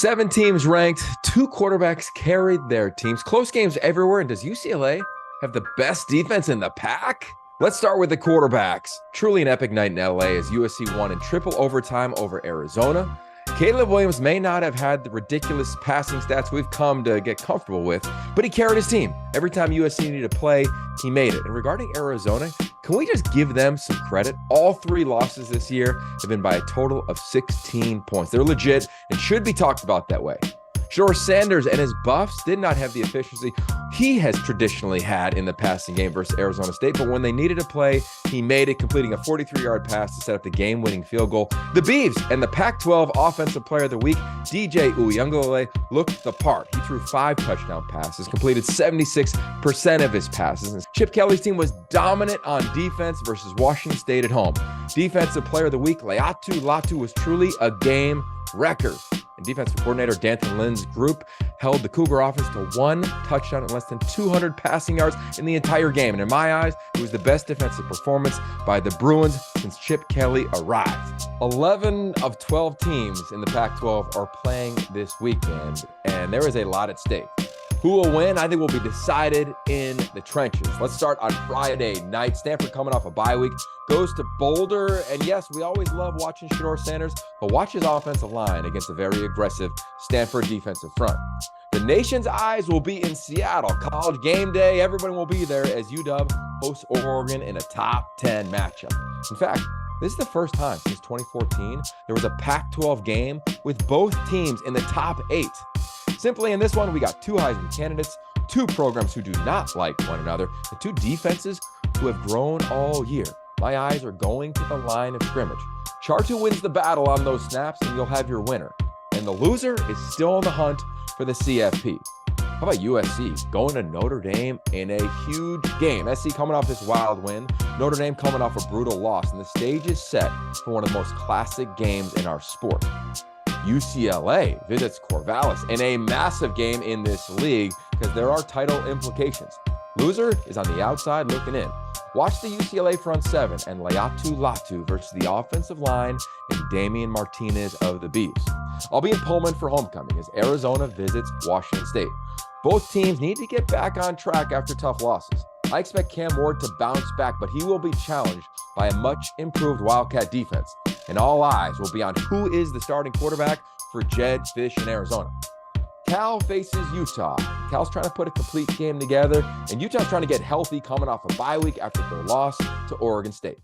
7 teams ranked, 2 quarterbacks carried their teams. Close games everywhere. And does UCLA have the best defense in the pack? Let's start with the quarterbacks. Truly an epic night in LA as USC won in triple overtime over Arizona. Caleb Williams may not have had the ridiculous passing stats we've come to get comfortable with, but he carried his team. Every time USC needed to play, he made it. And regarding Arizona, can we just give them some credit? All 3 losses this year have been by a total of 16 points. They're legit and should be talked about that way. Sure, Sanders and his Buffs did not have the efficiency he has traditionally had in the passing game versus Arizona State, but when they needed to play, he made it, completing a 43-yard pass to set up the game-winning field goal. The Beavs and the Pac-12 Offensive Player of the Week, DJ Uiagalelei, looked the part. He threw 5 touchdown passes, completed 76% of his passes. And Chip Kelly's team was dominant on defense versus Washington State at home. Defensive Player of the Week, Laiatu Latu, was truly a game record. And defensive coordinator D'Anton Lynn's group held the Cougar offense to 1 touchdown and less than 200 passing yards in the entire game. And in my eyes, it was the best defensive performance by the Bruins since Chip Kelly arrived. 11 of 12 teams in the Pac-12 are playing this weekend, and there is a lot at stake. Who will win? I think will be decided in the trenches. Let's start on Friday night. Stanford, coming off a bye week, goes to Boulder. And yes, we always love watching Shedeur Sanders, but watch his offensive line against a very aggressive Stanford defensive front. The nation's eyes will be in Seattle. College game day. Everybody will be there as UW hosts Oregon in a top 10 matchup. In fact, this is the first time since 2014 there was a Pac-12 game with both teams in the top 8. Simply in this one, we got 2 Heisman candidates, 2 programs who do not like one another, and 2 defenses who have grown all year. My eyes are going to the line of scrimmage. Chart who wins the battle on those snaps, and you'll have your winner. And the loser is still on the hunt for the CFP. How about USC going to Notre Dame in a huge game? SC coming off this wild win, Notre Dame coming off a brutal loss, and the stage is set for one of the most classic games in our sport. UCLA visits Corvallis in a massive game in this league because there are title implications. Loser is on the outside looking in. Watch the UCLA front 7 and Laiatu Latu versus the offensive line and Damian Martinez of the Beavs. I'll be in Pullman for homecoming as Arizona visits Washington State. Both teams need to get back on track after tough losses. I expect Cam Ward to bounce back, but he will be challenged by a much improved Wildcat defense. And all eyes will be on who is the starting quarterback for Jed Fish in Arizona. Cal faces Utah. Cal's trying to put a complete game together, and Utah's trying to get healthy coming off a bye week after their loss to Oregon State.